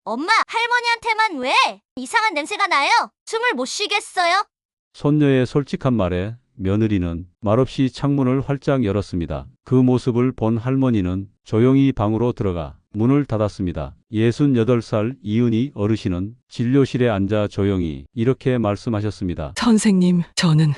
엄마, 할머니한테만 왜 이상한 냄새가 나요? 숨을 못 쉬겠어요? 손녀의 솔직한 말에 며느리는 말없이 창문을 활짝 열었습니다. 그 모습을 본 할머니는 조용히 방으로 들어가 문을 닫았습니다. 68살 이은희 어르신은 진료실에 앉아 조용히 이렇게 말씀하셨습니다. 선생님, 저는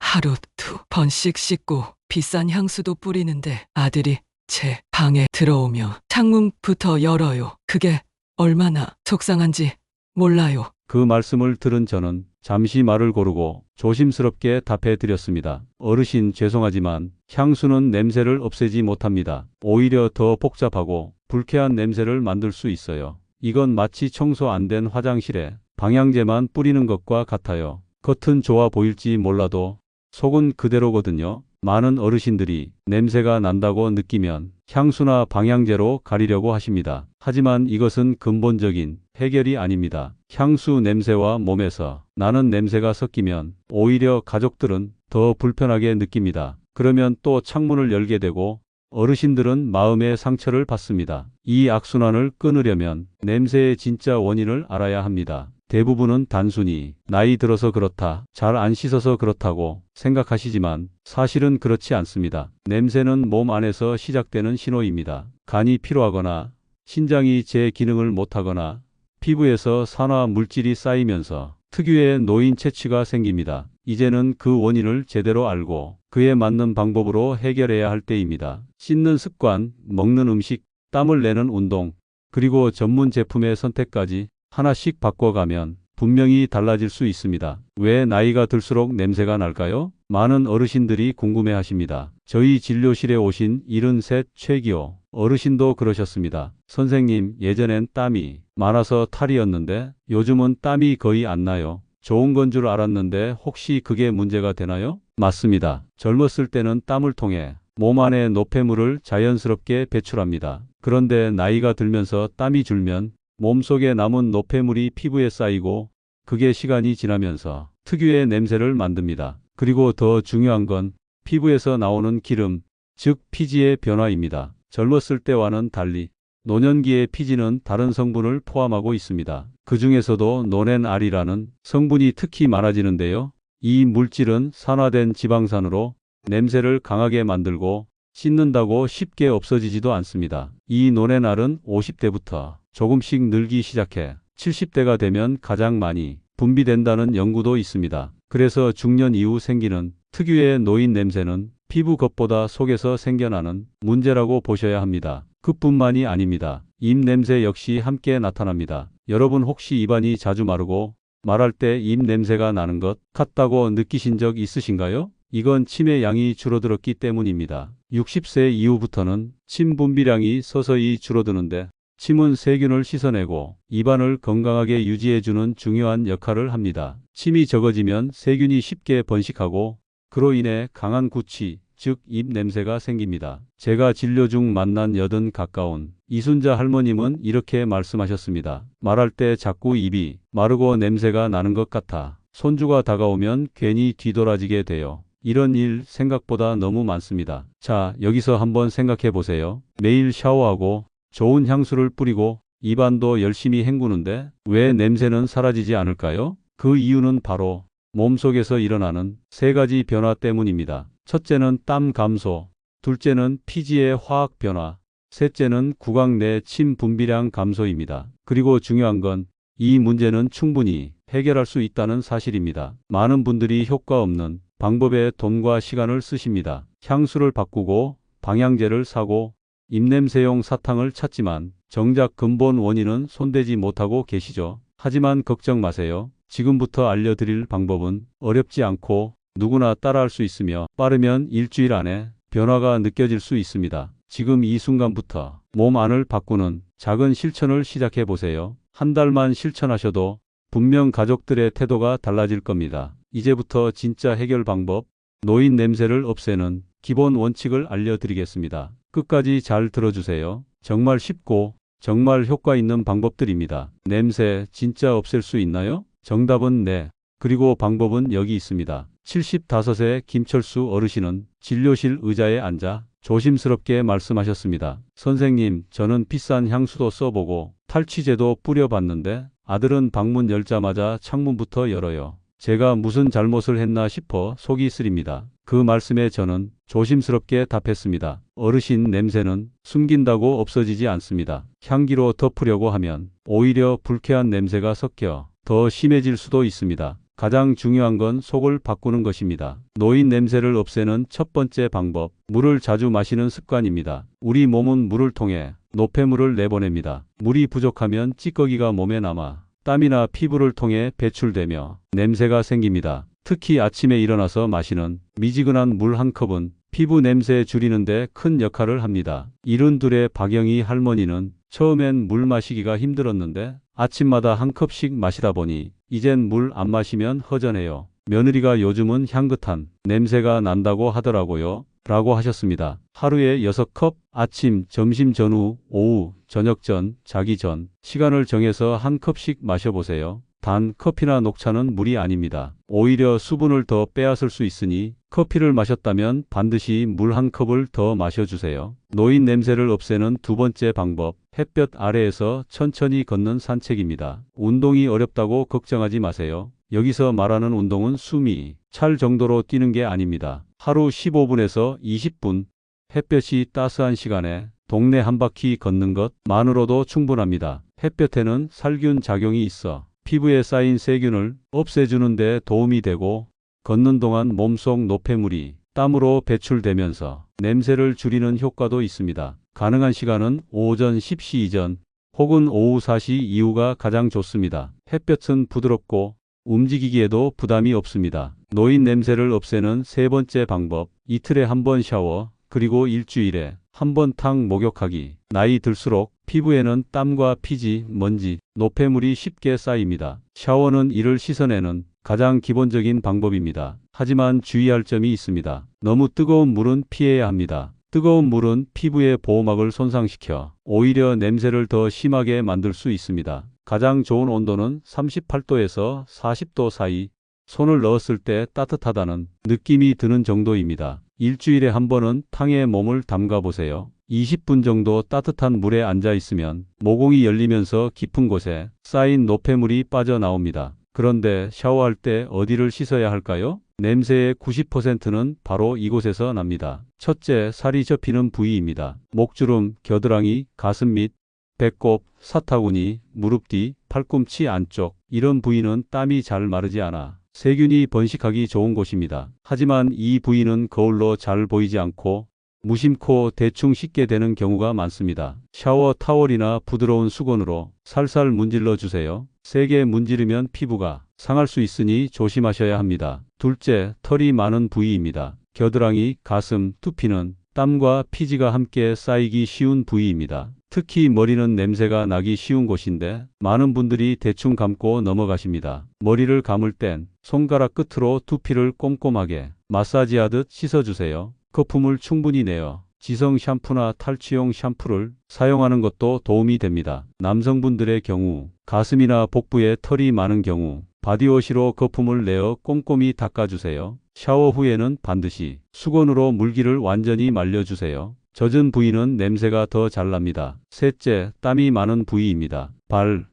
하루 2번씩 씻고 비싼 향수도 뿌리는데 아들이 제 방에 들어오며 창문부터 열어요. 그게 얼마나 속상한지 몰라요. 그 말씀을 들은 저는 잠시 말을 고르고 조심스럽게 답해 드렸습니다. 어르신 죄송하지만 향수는 냄새를 없애지 못합니다. 오히려 더 복잡하고 불쾌한 냄새를 만들 수 있어요. 이건 마치 청소 안 된 화장실에 방향제만 뿌리는 것과 같아요. 겉은 좋아 보일지 몰라도 속은 그대로거든요. 많은 어르신들이 냄새가 난다고 느끼면 향수나 방향제로 가리려고 하십니다. 하지만 이것은 근본적인 해결이 아닙니다. 향수 냄새와 몸에서 나는 냄새가 섞이면 오히려 가족들은 더 불편하게 느낍니다. 그러면 또 창문을 열게 되고 어르신들은 마음의 상처를 받습니다. 이 악순환을 끊으려면 냄새의 진짜 원인을 알아야 합니다. 대부분은 단순히 나이 들어서 그렇다, 잘 안 씻어서 그렇다고 생각하시지만 사실은 그렇지 않습니다. 냄새는 몸 안에서 시작되는 신호입니다. 간이 피로하거나 신장이 제 기능을 못하거나 피부에서 산화 물질이 쌓이면서 특유의 노인 체취가 생깁니다. 이제는 그 원인을 제대로 알고 그에 맞는 방법으로 해결해야 할 때입니다. 씻는 습관, 먹는 음식, 땀을 내는 운동, 그리고 전문 제품의 선택까지 하나씩 바꿔가면 분명히 달라질 수 있습니다. 왜 나이가 들수록 냄새가 날까요? 많은 어르신들이 궁금해하십니다. 저희 진료실에 오신 73 최기호 어르신도 그러셨습니다. 선생님, 예전엔 땀이 많아서 탈이었는데 요즘은 땀이 거의 안 나요. 좋은 건 줄 알았는데 혹시 그게 문제가 되나요? 맞습니다. 젊었을 때는 땀을 통해 몸 안에 노폐물을 자연스럽게 배출합니다. 그런데 나이가 들면서 땀이 줄면 몸속에 남은 노폐물이 피부에 쌓이고 그게 시간이 지나면서 특유의 냄새를 만듭니다. 그리고 더 중요한 건 피부에서 나오는 기름, 즉 피지의 변화입니다. 젊었을 때와는 달리 노년기의 피지는 다른 성분을 포함하고 있습니다. 그 중에서도 노넨알이라는 성분이 특히 많아지는데요. 이 물질은 산화된 지방산으로 냄새를 강하게 만들고 씻는다고 쉽게 없어지지도 않습니다. 이 노넨알은 50대부터 조금씩 늘기 시작해 70대가 되면 가장 많이 분비된다는 연구도 있습니다. 그래서 중년 이후 생기는 특유의 노인 냄새는 피부 겉보다 속에서 생겨나는 문제라고 보셔야 합니다. 그뿐만이 아닙니다. 입 냄새 역시 함께 나타납니다. 여러분 혹시 입안이 자주 마르고 말할 때 입 냄새가 나는 것 같다고 느끼신 적 있으신가요? 이건 침의 양이 줄어들었기 때문입니다. 60세 이후부터는 침 분비량이 서서히 줄어드는데 침은 세균을 씻어내고 입안을 건강하게 유지해주는 중요한 역할을 합니다. 침이 적어지면 세균이 쉽게 번식하고 그로 인해 강한 구취, 즉 입 냄새가 생깁니다. 제가 진료 중 만난 80 가까운 이순자 할머님은 이렇게 말씀하셨습니다. 말할 때 자꾸 입이 마르고 냄새가 나는 것 같아. 손주가 다가오면 괜히 뒤돌아지게 돼요. 이런 일 생각보다 너무 많습니다. 자, 여기서 한번 생각해 보세요. 매일 샤워하고 좋은 향수를 뿌리고 입안도 열심히 헹구는데 왜 냄새는 사라지지 않을까요? 그 이유는 바로 몸속에서 일어나는 세 가지 변화 때문입니다. 첫째는 땀 감소, 둘째는 피지의 화학 변화, 셋째는 구강 내 침 분비량 감소입니다. 그리고 중요한 건 이 문제는 충분히 해결할 수 있다는 사실입니다. 많은 분들이 효과 없는 방법에 돈과 시간을 쓰십니다. 향수를 바꾸고 방향제를 사고 입냄새용 사탕을 찾지만 정작 근본 원인은 손대지 못하고 계시죠. 하지만 걱정 마세요. 지금부터 알려드릴 방법은 어렵지 않고 누구나 따라할 수 있으며 빠르면 일주일 안에 변화가 느껴질 수 있습니다. 지금 이 순간부터 몸 안을 바꾸는 작은 실천을 시작해 보세요. 한 달만 실천하셔도 분명 가족들의 태도가 달라질 겁니다. 이제부터 진짜 해결 방법, 노인 냄새를 없애는 기본 원칙을 알려드리겠습니다. 끝까지 잘 들어주세요. 정말 쉽고 정말 효과 있는 방법들입니다. 냄새 진짜 없앨 수 있나요? 정답은 네. 그리고 방법은 여기 있습니다. 75세 김철수 어르신은 진료실 의자에 앉아 조심스럽게 말씀하셨습니다. 선생님, 저는 비싼 향수도 써보고 탈취제도 뿌려봤는데 아들은 방문 열자마자 창문부터 열어요. 제가 무슨 잘못을 했나 싶어 속이 쓰립니다. 그 말씀에 저는 조심스럽게 답했습니다. 어르신, 냄새는 숨긴다고 없어지지 않습니다. 향기로 덮으려고 하면 오히려 불쾌한 냄새가 섞여 더 심해질 수도 있습니다. 가장 중요한 건 속을 바꾸는 것입니다. 노인 냄새를 없애는 첫 번째 방법, 물을 자주 마시는 습관입니다. 우리 몸은 물을 통해 노폐물을 내보냅니다. 물이 부족하면 찌꺼기가 몸에 남아 땀이나 피부를 통해 배출되며 냄새가 생깁니다. 특히 아침에 일어나서 마시는 미지근한 물 한 컵은 피부 냄새 줄이는 데 큰 역할을 합니다. 72의 박영희 할머니는 처음엔 물 마시기가 힘들었는데 아침마다 한 컵씩 마시다 보니 이젠 물 안 마시면 허전해요. 며느리가 요즘은 향긋한 냄새가 난다고 하더라고요. 라고 하셨습니다. 하루에 6컵, 아침, 점심 전후, 오후, 저녁 전, 자기 전 시간을 정해서 한 컵씩 마셔보세요. 단 커피나 녹차는 물이 아닙니다. 오히려 수분을 더 빼앗을 수 있으니 커피를 마셨다면 반드시 물 한 컵을 더 마셔주세요. 노인 냄새를 없애는 두 번째 방법, 햇볕 아래에서 천천히 걷는 산책입니다. 운동이 어렵다고 걱정하지 마세요. 여기서 말하는 운동은 숨이 찰 정도로 뛰는 게 아닙니다. 하루 15분에서 20분 햇볕이 따스한 시간에 동네 한 바퀴 걷는 것만으로도 충분합니다. 햇볕에는 살균 작용이 있어 피부에 쌓인 세균을 없애주는 데 도움이 되고 걷는 동안 몸속 노폐물이 땀으로 배출되면서 냄새를 줄이는 효과도 있습니다. 가능한 시간은 오전 10시 이전 혹은 오후 4시 이후가 가장 좋습니다. 햇볕은 부드럽고 움직이기에도 부담이 없습니다. 노인 냄새를 없애는 세 번째 방법, 이틀에 한 번 샤워, 그리고 일주일에 한 번 탕 목욕하기. 나이 들수록 피부에는 땀과 피지, 먼지, 노폐물이 쉽게 쌓입니다. 샤워는 이를 씻어내는 가장 기본적인 방법입니다. 하지만 주의할 점이 있습니다. 너무 뜨거운 물은 피해야 합니다. 뜨거운 물은 피부의 보호막을 손상시켜 오히려 냄새를 더 심하게 만들 수 있습니다. 가장 좋은 온도는 38도에서 40도 사이, 손을 넣었을 때 따뜻하다는 느낌이 드는 정도입니다. 일주일에 한 번은 탕에 몸을 담가 보세요. 20분 정도 따뜻한 물에 앉아 있으면 모공이 열리면서 깊은 곳에 쌓인 노폐물이 빠져나옵니다. 그런데 샤워할 때 어디를 씻어야 할까요? 냄새의 90%는 바로 이곳에서 납니다. 첫째, 살이 접히는 부위입니다. 목주름, 겨드랑이, 가슴 밑, 배꼽, 사타구니, 무릎 뒤, 팔꿈치 안쪽, 이런 부위는 땀이 잘 마르지 않아 세균이 번식하기 좋은 곳입니다. 하지만 이 부위는 거울로 잘 보이지 않고 무심코 대충 씻게 되는 경우가 많습니다. 샤워 타월이나 부드러운 수건으로 살살 문질러 주세요. 세게 문지르면 피부가 상할 수 있으니 조심하셔야 합니다. 둘째, 털이 많은 부위입니다. 겨드랑이, 가슴, 두피는 땀과 피지가 함께 쌓이기 쉬운 부위입니다. 특히 머리는 냄새가 나기 쉬운 곳인데 많은 분들이 대충 감고 넘어가십니다. 머리를 감을 땐 손가락 끝으로 두피를 꼼꼼하게 마사지하듯 씻어주세요. 거품을 충분히 내어 지성 샴푸나 탈취용 샴푸를 사용하는 것도 도움이 됩니다. 남성분들의 경우 가슴이나 복부에 털이 많은 경우 바디워시로 거품을 내어 꼼꼼히 닦아주세요. 샤워 후에는 반드시 수건으로 물기를 완전히 말려주세요. 젖은 부위는 냄새가 더 잘 납니다. 셋째, 땀이 많은 부위입니다.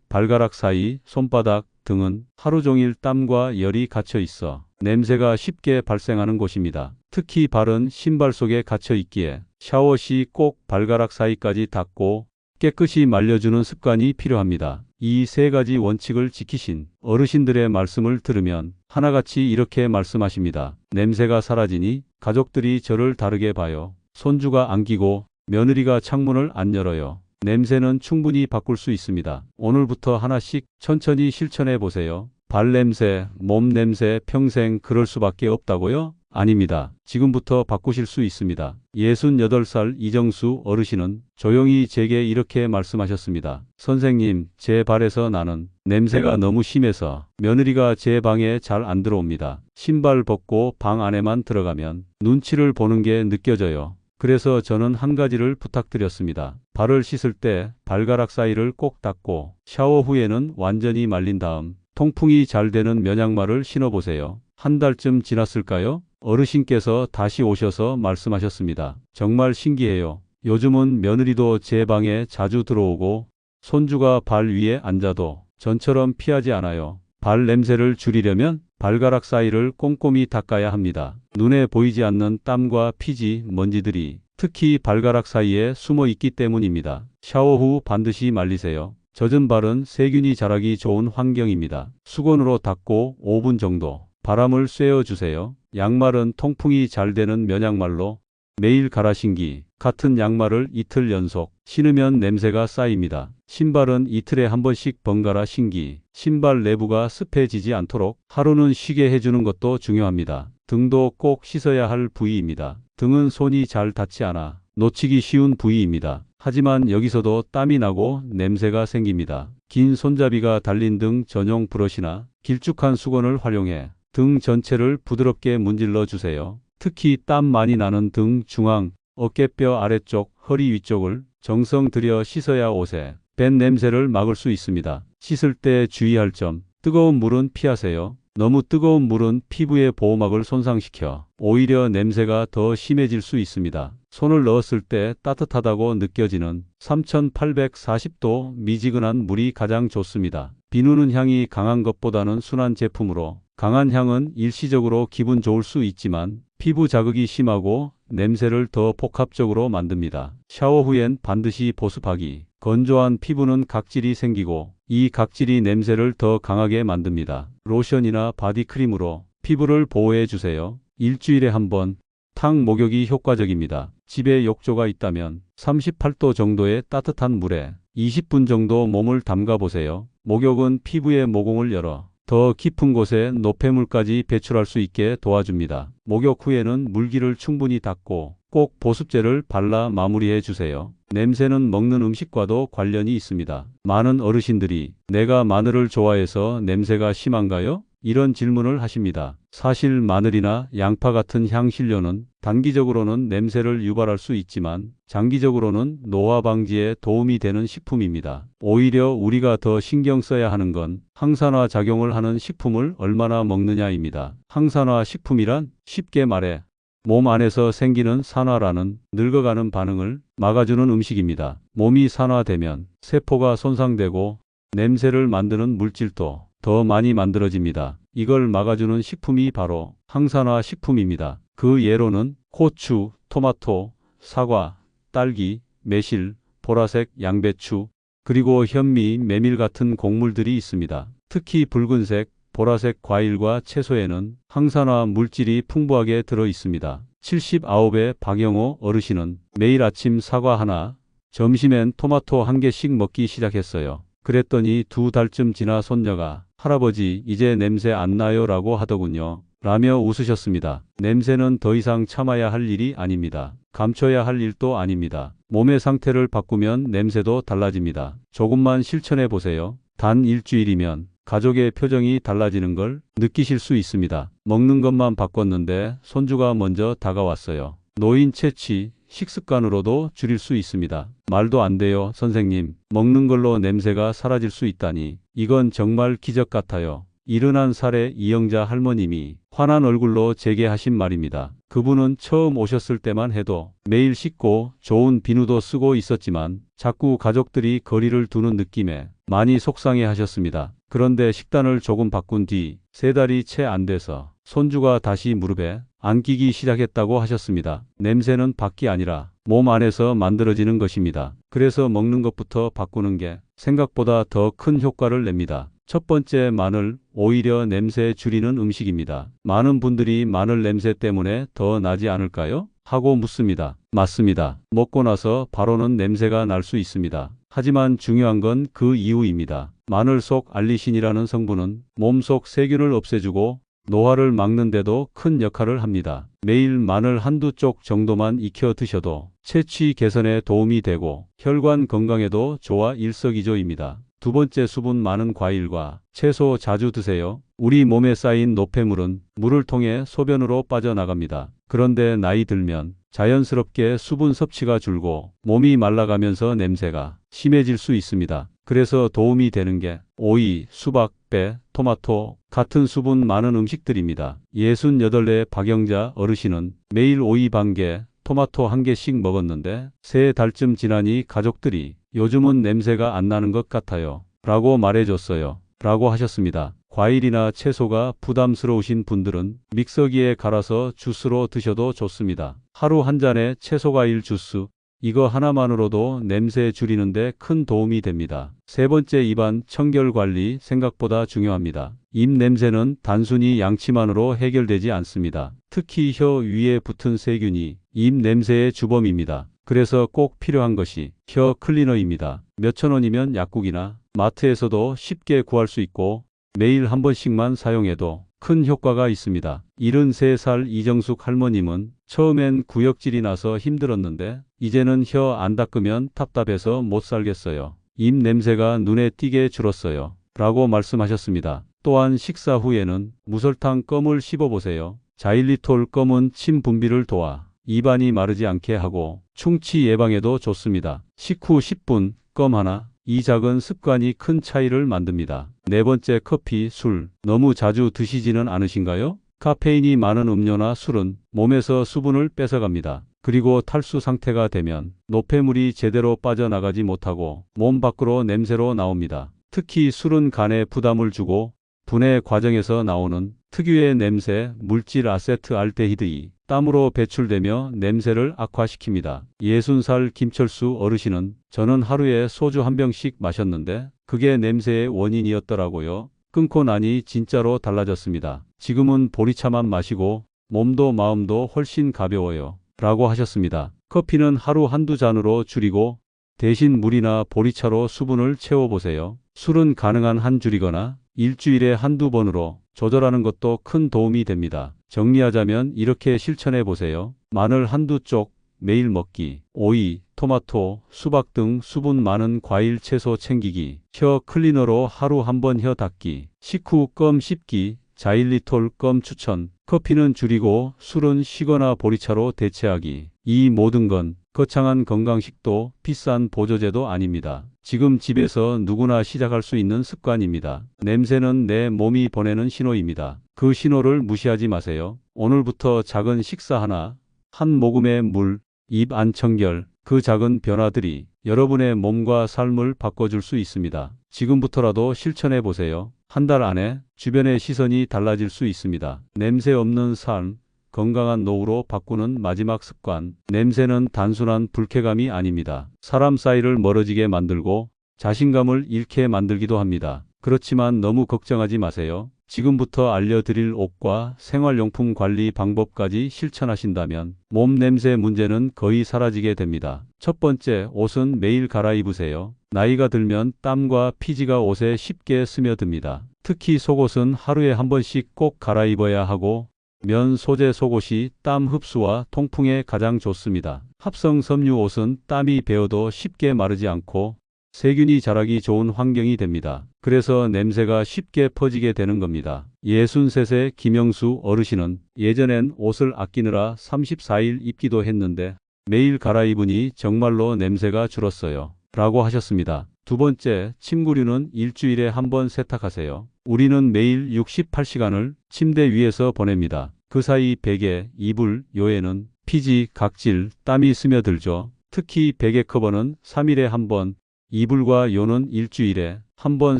발가락 사이, 손바닥 등은 하루 종일 땀과 열이 갇혀 있어 냄새가 쉽게 발생하는 곳입니다. 특히 발은 신발 속에 갇혀 있기에 샤워 시 꼭 발가락 사이까지 닦고 깨끗이 말려주는 습관이 필요합니다. 이 세 가지 원칙을 지키신 어르신들의 말씀을 들으면 하나같이 이렇게 말씀하십니다. 냄새가 사라지니 가족들이 저를 다르게 봐요. 손주가 안기고 며느리가 창문을 안 열어요. 냄새는 충분히 바꿀 수 있습니다. 오늘부터 하나씩 천천히 실천해 보세요. 발냄새, 몸냄새 평생 그럴 수밖에 없다고요? 아닙니다. 지금부터 바꾸실 수 있습니다. 68살 이정수 어르신은 조용히 제게 이렇게 말씀하셨습니다. 선생님, 제 발에서 나는 냄새가 너무 심해서 며느리가 제 방에 잘 안 들어옵니다. 신발 벗고 방 안에만 들어가면 눈치를 보는 게 느껴져요. 그래서 저는 한 가지를 부탁드렸습니다. 발을 씻을 때 발가락 사이를 꼭 닦고 샤워 후에는 완전히 말린 다음 통풍이 잘 되는 면양말을 신어보세요. 한 달쯤 지났을까요? 어르신께서 다시 오셔서 말씀하셨습니다. 정말 신기해요. 요즘은 며느리도 제 방에 자주 들어오고 손주가 발 위에 앉아도 전처럼 피하지 않아요. 발 냄새를 줄이려면 발가락 사이를 꼼꼼히 닦아야 합니다. 눈에 보이지 않는 땀과 피지, 먼지들이 특히 발가락 사이에 숨어 있기 때문입니다. 샤워 후 반드시 말리세요. 젖은 발은 세균이 자라기 좋은 환경입니다. 수건으로 닦고 5분 정도 바람을 쐬어 주세요. 양말은 통풍이 잘 되는 면양말로 매일 갈아 신기. 같은 양말을 이틀 연속 신으면 냄새가 쌓입니다. 신발은 이틀에 한 번씩 번갈아 신기. 신발 내부가 습해지지 않도록 하루는 쉬게 해주는 것도 중요합니다. 등도 꼭 씻어야 할 부위입니다. 등은 손이 잘 닿지 않아 놓치기 쉬운 부위입니다. 하지만 여기서도 땀이 나고 냄새가 생깁니다. 긴 손잡이가 달린 등 전용 브러쉬나 길쭉한 수건을 활용해 등 전체를 부드럽게 문질러 주세요. 특히 땀 많이 나는 등 중앙, 어깨뼈 아래쪽, 허리 위쪽을 정성 들여 씻어야 옷에 밴 냄새를 막을 수 있습니다. 씻을 때 주의할 점, 뜨거운 물은 피하세요. 너무 뜨거운 물은 피부의 보호막을 손상시켜 오히려 냄새가 더 심해질 수 있습니다. 손을 넣었을 때 따뜻하다고 느껴지는 3840도 미지근한 물이 가장 좋습니다. 비누는 향이 강한 것보다는 순한 제품으로 강한 향은 일시적으로 기분 좋을 수 있지만 피부 자극이 심하고 냄새를 더 복합적으로 만듭니다. 샤워 후엔 반드시 보습하기. 건조한 피부는 각질이 생기고 이 각질이 냄새를 더 강하게 만듭니다. 로션이나 바디크림으로 피부를 보호해 주세요. 일주일에 한 번 탕 목욕이 효과적입니다. 집에 욕조가 있다면 38도 정도의 따뜻한 물에 20분 정도 몸을 담가 보세요. 목욕은 피부의 모공을 열어 더 깊은 곳에 노폐물까지 배출할 수 있게 도와줍니다. 목욕 후에는 물기를 충분히 닦고 꼭 보습제를 발라 마무리해 주세요. 냄새는 먹는 음식과도 관련이 있습니다. 많은 어르신들이 내가 마늘을 좋아해서 냄새가 심한가요? 이런 질문을 하십니다. 사실 마늘이나 양파 같은 향신료는 단기적으로는 냄새를 유발할 수 있지만 장기적으로는 노화 방지에 도움이 되는 식품입니다. 오히려 우리가 더 신경 써야 하는 건 항산화 작용을 하는 식품을 얼마나 먹느냐입니다. 항산화 식품이란 쉽게 말해 몸 안에서 생기는 산화라는 늙어가는 반응을 막아주는 음식입니다. 몸이 산화되면 세포가 손상되고 냄새를 만드는 물질도 더 많이 만들어집니다. 이걸 막아주는 식품이 바로 항산화 식품입니다. 그 예로는 고추, 토마토, 사과, 딸기, 매실, 보라색 양배추, 그리고 현미, 메밀 같은 곡물들이 있습니다. 특히 붉은색, 보라색 과일과 채소에는 항산화 물질이 풍부하게 들어 있습니다. 79의 박영호 어르신은 매일 아침 사과 하나, 점심엔 토마토 한 개씩 먹기 시작했어요. 그랬더니 2달쯤 지나 손녀가 할아버지 이제 냄새 안 나요 라고 하더군요. 라며 웃으셨습니다. 냄새는 더 이상 참아야 할 일이 아닙니다. 감춰야 할 일도 아닙니다. 몸의 상태를 바꾸면 냄새도 달라집니다. 조금만 실천해 보세요. 단 일주일이면 가족의 표정이 달라지는 걸 느끼실 수 있습니다. 먹는 것만 바꿨는데 손주가 먼저 다가왔어요. 노인 채취, 식습관으로도 줄일 수 있습니다. 말도 안 돼요, 선생님. 먹는 걸로 냄새가 사라질 수 있다니. 이건 정말 기적 같아요. 71살의 이영자 할머님이 환한 얼굴로 제게 하신 말입니다. 그분은 처음 오셨을 때만 해도 매일 씻고 좋은 비누도 쓰고 있었지만 자꾸 가족들이 거리를 두는 느낌에 많이 속상해 하셨습니다. 그런데 식단을 조금 바꾼 뒤 3달이 채 안 돼서 손주가 다시 무릎에 안기기 시작했다고 하셨습니다. 냄새는 밖이 아니라 몸 안에서 만들어지는 것입니다. 그래서 먹는 것부터 바꾸는 게 생각보다 더 큰 효과를 냅니다. 첫 번째, 마늘, 오히려 냄새 줄이는 음식입니다. 많은 분들이 마늘 냄새 때문에 더 나지 않을까요? 하고 묻습니다. 맞습니다. 먹고 나서 바로는 냄새가 날 수 있습니다. 하지만 중요한 건 그 이후입니다. 마늘 속 알리신이라는 성분은 몸속 세균을 없애주고 노화를 막는 데도 큰 역할을 합니다. 매일 마늘 한두 쪽 정도만 익혀 드셔도 채취 개선에 도움이 되고 혈관 건강에도 좋아 일석이조입니다. 두 번째, 수분 많은 과일과 채소 자주 드세요. 우리 몸에 쌓인 노폐물은 물을 통해 소변으로 빠져나갑니다. 그런데 나이 들면 자연스럽게 수분 섭취가 줄고 몸이 말라가면서 냄새가 심해질 수 있습니다. 그래서 도움이 되는 게 오이, 수박, 배, 토마토 같은 수분 많은 음식들입니다. 68의 박영자 어르신은 매일 오이 반 개, 토마토 한 개씩 먹었는데 3달쯤 지나니 가족들이 요즘은 냄새가 안 나는 것 같아요. 라고 말해줬어요. 라고 하셨습니다. 과일이나 채소가 부담스러우신 분들은 믹서기에 갈아서 주스로 드셔도 좋습니다. 하루 한 잔의 채소과일 주스, 이거 하나만으로도 냄새 줄이는데 큰 도움이 됩니다. 세 번째, 입안 청결 관리 생각보다 중요합니다. 입 냄새는 단순히 양치만으로 해결되지 않습니다. 특히 혀 위에 붙은 세균이 입 냄새의 주범입니다. 그래서 꼭 필요한 것이 혀 클리너입니다. 몇천 원이면 약국이나 마트에서도 쉽게 구할 수 있고 매일 한 번씩만 사용해도 큰 효과가 있습니다. 73살 이정숙 할머님은 처음엔 구역질이 나서 힘들었는데 이제는 혀 안 닦으면 답답해서 못 살겠어요. 입 냄새가 눈에 띄게 줄었어요. 라고 말씀하셨습니다. 또한 식사 후에는 무설탕 껌을 씹어보세요. 자일리톨 껌은 침 분비를 도와 입안이 마르지 않게 하고 충치 예방에도 좋습니다. 식후 10분 껌 하나. 이 작은 습관이 큰 차이를 만듭니다. 네 번째, 커피, 술. 너무 자주 드시지는 않으신가요? 카페인이 많은 음료나 술은 몸에서 수분을 뺏어갑니다. 그리고 탈수 상태가 되면 노폐물이 제대로 빠져나가지 못하고 몸 밖으로 냄새로 나옵니다. 특히 술은 간에 부담을 주고 분해 과정에서 나오는 특유의 냄새, 물질 아세트알데히드이 땀으로 배출되며 냄새를 악화시킵니다. 60살 김철수 어르신은 저는 하루에 소주 한 병씩 마셨는데 그게 냄새의 원인이었더라고요. 끊고 나니 진짜로 달라졌습니다. 지금은 보리차만 마시고 몸도 마음도 훨씬 가벼워요. 라고 하셨습니다. 커피는 하루 한두 잔으로 줄이고 대신 물이나 보리차로 수분을 채워보세요. 술은 가능한 한 줄이거나 일주일에 한두 번으로 조절하는 것도 큰 도움이 됩니다. 정리하자면 이렇게 실천해 보세요. 마늘 한두 쪽 매일 먹기, 오이, 토마토, 수박 등 수분 많은 과일 채소 챙기기, 혀 클리너로 하루 한 번 혀 닦기, 식후 껌 씹기, 자일리톨 껌 추천, 커피는 줄이고 술은 쉬거나 보리차로 대체하기. 이 모든 건 거창한 건강식도 비싼 보조제도 아닙니다. 지금 집에서 누구나 시작할 수 있는 습관입니다. 냄새는 내 몸이 보내는 신호입니다. 그 신호를 무시하지 마세요. 오늘부터 작은 식사 하나, 한 모금의 물, 입 안 청결, 그 작은 변화들이 여러분의 몸과 삶을 바꿔줄 수 있습니다. 지금부터라도 실천해 보세요. 한 달 안에 주변의 시선이 달라질 수 있습니다. 냄새 없는 삶, 건강한 노후로 바꾸는 마지막 습관. 냄새는 단순한 불쾌감이 아닙니다. 사람 사이를 멀어지게 만들고 자신감을 잃게 만들기도 합니다. 그렇지만 너무 걱정하지 마세요. 지금부터 알려드릴 옷과 생활용품 관리 방법까지 실천하신다면 몸 냄새 문제는 거의 사라지게 됩니다. 첫 번째, 옷은 매일 갈아입으세요. 나이가 들면 땀과 피지가 옷에 쉽게 스며듭니다. 특히 속옷은 하루에 한 번씩 꼭 갈아입어야 하고 면 소재 속옷이 땀 흡수와 통풍에 가장 좋습니다. 합성 섬유 옷은 땀이 배어도 쉽게 마르지 않고 세균이 자라기 좋은 환경이 됩니다. 그래서 냄새가 쉽게 퍼지게 되는 겁니다. 63세 김영수 어르신은 예전엔 옷을 아끼느라 34일 입기도 했는데 매일 갈아입으니 정말로 냄새가 줄었어요. 라고 하셨습니다. 두 번째, 침구류는 일주일에 한 번 세탁하세요. 우리는 매일 68시간을 침대 위에서 보냅니다. 그 사이 베개, 이불, 요에는 피지, 각질, 땀이 스며들죠. 특히 베개 커버는 3일에 한 번, 이불과 요는 일주일에 한 번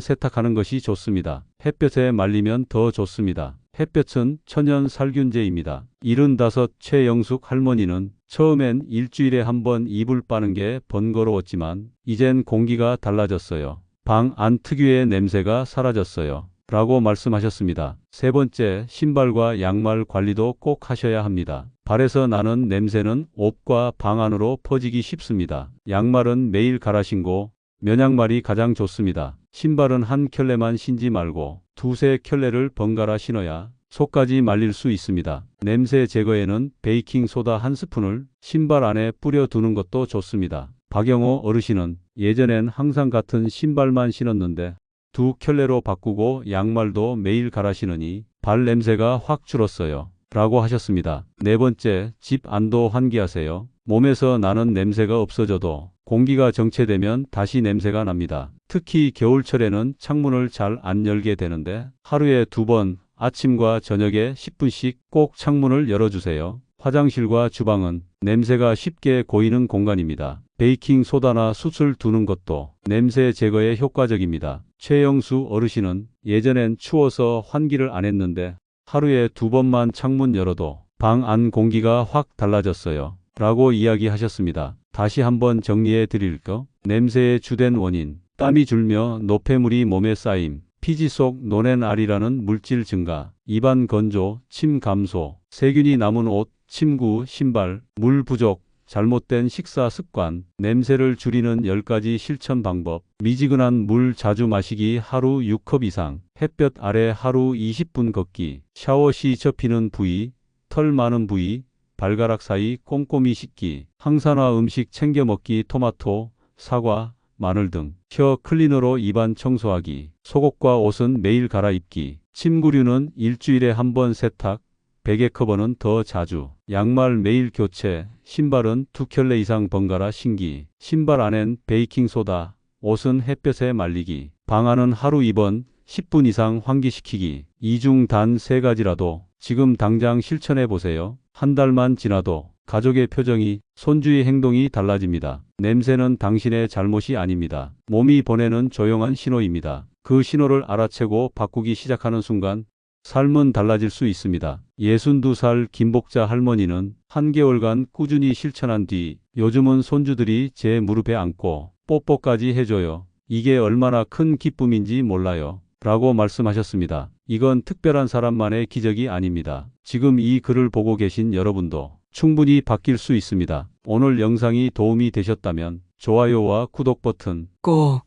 세탁하는 것이 좋습니다. 햇볕에 말리면 더 좋습니다. 햇볕은 천연 살균제입니다. 75 최영숙 할머니는 처음엔 일주일에 한 번 이불 빠는 게 번거로웠지만 이젠 공기가 달라졌어요. 방 안 특유의 냄새가 사라졌어요. 라고 말씀하셨습니다. 세 번째, 신발과 양말 관리도 꼭 하셔야 합니다. 발에서 나는 냄새는 옷과 방 안으로 퍼지기 쉽습니다. 양말은 매일 갈아 신고 면양말이 가장 좋습니다. 신발은 한 켤레만 신지 말고 두세 켤레를 번갈아 신어야 속까지 말릴 수 있습니다. 냄새 제거에는 베이킹 소다 한 스푼을 신발 안에 뿌려 두는 것도 좋습니다. 박영호 어르신은 예전엔 항상 같은 신발만 신었는데 두 켤레로 바꾸고 양말도 매일 갈아 신으니 발 냄새가 확 줄었어요. 라고 하셨습니다. 네 번째, 집 안도 환기하세요. 몸에서 나는 냄새가 없어져도 공기가 정체되면 다시 냄새가 납니다. 특히 겨울철에는 창문을 잘 안 열게 되는데 하루에 2번 아침과 저녁에 10분씩 꼭 창문을 열어주세요. 화장실과 주방은 냄새가 쉽게 고이는 공간입니다. 베이킹 소다나 숯을 두는 것도 냄새 제거에 효과적입니다. 최영수 어르신은 예전엔 추워서 환기를 안 했는데 하루에 2번만 창문 열어도 방 안 공기가 확 달라졌어요. 라고 이야기하셨습니다. 다시 한번 정리해 드릴까? 냄새의 주된 원인, 땀이 줄며 노폐물이 몸에 쌓임, 피지 속 노넨알이라는 물질 증가, 입안 건조, 침 감소, 세균이 남은 옷, 침구, 신발, 물 부족, 잘못된 식사 습관, 냄새를 줄이는 10가지 실천 방법, 미지근한 물 자주 마시기 하루 6컵 이상, 햇볕 아래 하루 20분 걷기, 샤워 시 접히는 부위, 털 많은 부위, 발가락 사이 꼼꼼히 씻기, 항산화 음식 챙겨 먹기, 토마토, 사과, 마늘 등, 혀 클리너로 입안 청소하기, 속옷과 옷은 매일 갈아입기, 침구류는 일주일에 한 번 세탁, 베개 커버는 더 자주, 양말 매일 교체, 신발은 2켤레 이상 번갈아 신기, 신발 안엔 베이킹소다, 옷은 햇볕에 말리기, 방 안은 하루 2번, 10분 이상 환기시키기. 이 중 단 3가지라도 지금 당장 실천해 보세요. 한 달만 지나도 가족의 표정이, 손주의 행동이 달라집니다. 냄새는 당신의 잘못이 아닙니다. 몸이 보내는 조용한 신호입니다. 그 신호를 알아채고 바꾸기 시작하는 순간 삶은 달라질 수 있습니다. 62살 김복자 할머니는 한 개월간 꾸준히 실천한 뒤 요즘은 손주들이 제 무릎에 앉고 뽀뽀까지 해줘요. 이게 얼마나 큰 기쁨인지 몰라요. 라고 말씀하셨습니다. 이건 특별한 사람만의 기적이 아닙니다. 지금 이 글을 보고 계신 여러분도 충분히 바뀔 수 있습니다. 오늘 영상이 도움이 되셨다면 좋아요와 구독 버튼 꼭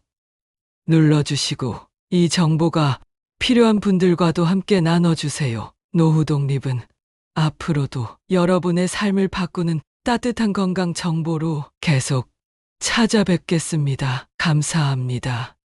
눌러주시고 이 정보가 필요한 분들과도 함께 나눠주세요. 노후 독립은 앞으로도 여러분의 삶을 바꾸는 따뜻한 건강 정보로 계속 찾아뵙겠습니다. 감사합니다.